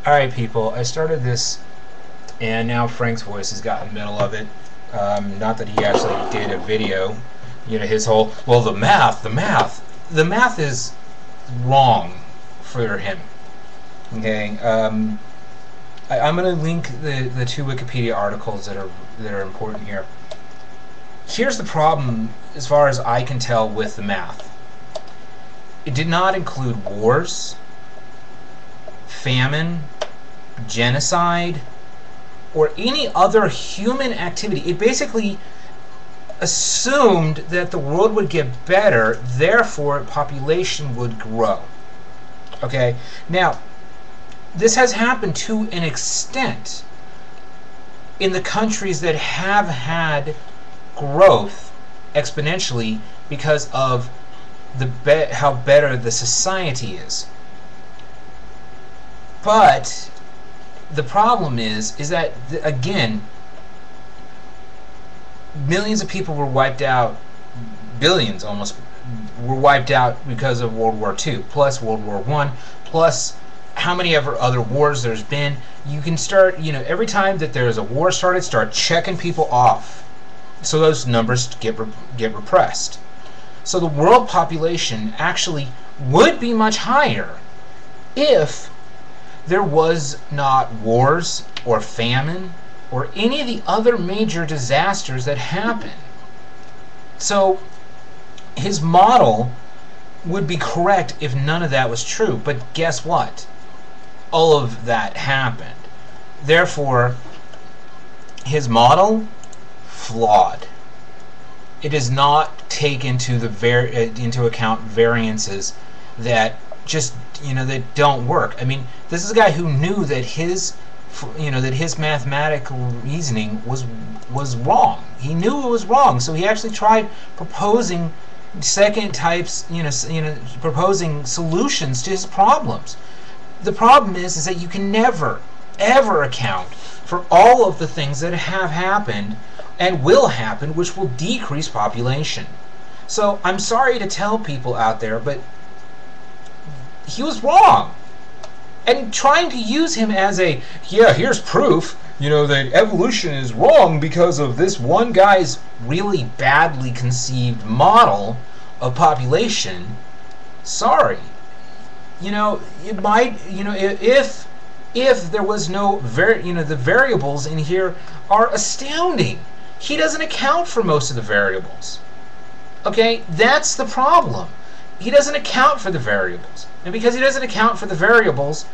Alright people, I started this and now Frank's voice has got in the middle of it. Not that he actually did a video. You know, his whole, well, the math is wrong for him. Okay, I'm going to link the two Wikipedia articles that are important here. Here's the problem, as far as I can tell, with the math. It did not include wars, famine, genocide, or any other human activity. It basically assumed that the world would get better, therefore population would grow. Okay? Now, this has happened to an extent in the countries that have had growth exponentially because of how better the society is. But the problem is that again, millions of people were wiped out, billions almost were wiped out because of World War II, plus World War I, plus how many ever other wars there's been. You can start, you know, every time that there's a war started, start checking people off, so those numbers get repressed. So the world population actually would be much higher if there was not wars or famine or any of the other major disasters that happen. So his model would be correct if none of that was true. But guess what? All of that happened. Therefore, his model, flawed. It does not take into account variances that just, you know, that don't work. I mean, this is a guy who knew that his mathematical reasoning was wrong. He knew it was wrong, so he actually tried proposing second types, proposing solutions to his problems. The problem is that you can never ever account for all of the things that have happened and will happen, which will decrease population. So I'm sorry to tell people out there, but he was wrong. And trying to use him as a, yeah, here's proof, you know, that evolution is wrong because of this one guy's really badly conceived model of population. Sorry. You know, it might, you know, if there was no the variables in here are astounding. He doesn't account for most of the variables. Okay, that's the problem. He doesn't account for the variables, and because he doesn't account for the variables,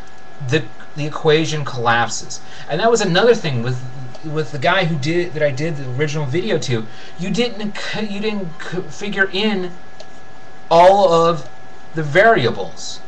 the equation collapses. And that was another thing with the guy that I did the original video to. You didn't figure in all of the variables.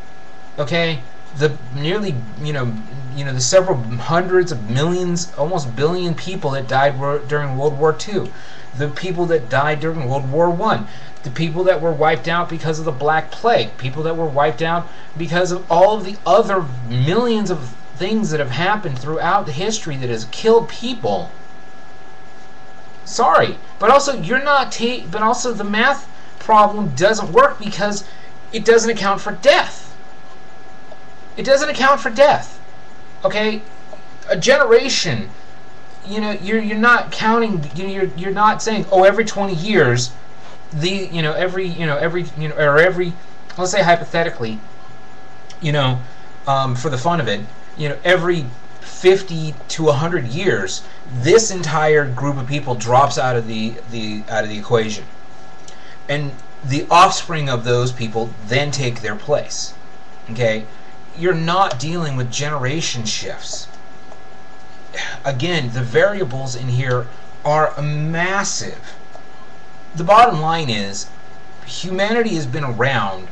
Okay, the nearly the several hundreds of millions, almost billion people that died during World War II, the people that died during World War I, the people that were wiped out because of the Black Plague, people that were wiped out because of all of the other millions of things that have happened throughout the history that has killed people. Sorry, but also but also the math problem doesn't work because it doesn't account for death. It doesn't account for death. Okay, a generation. You know, you're not counting. You're not saying, oh, every 20 years, every let's say hypothetically, for the fun of it, every 50 to 100 years, this entire group of people drops out of the equation, and the offspring of those people then take their place. Okay. You're not dealing with generation shifts. Again, the variables in here are massive. The bottom line is, humanity has been around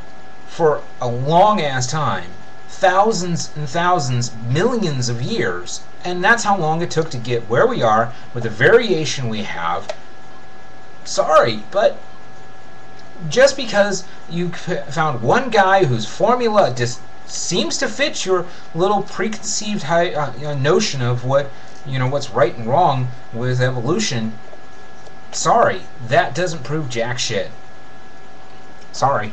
for a long-ass time, thousands and thousands, millions of years, and that's how long it took to get where we are with the variation we have. Sorry, but just because you found one guy whose formula just seems to fit your little preconceived notion of what's right and wrong with evolution, sorry, that doesn't prove jack shit. Sorry.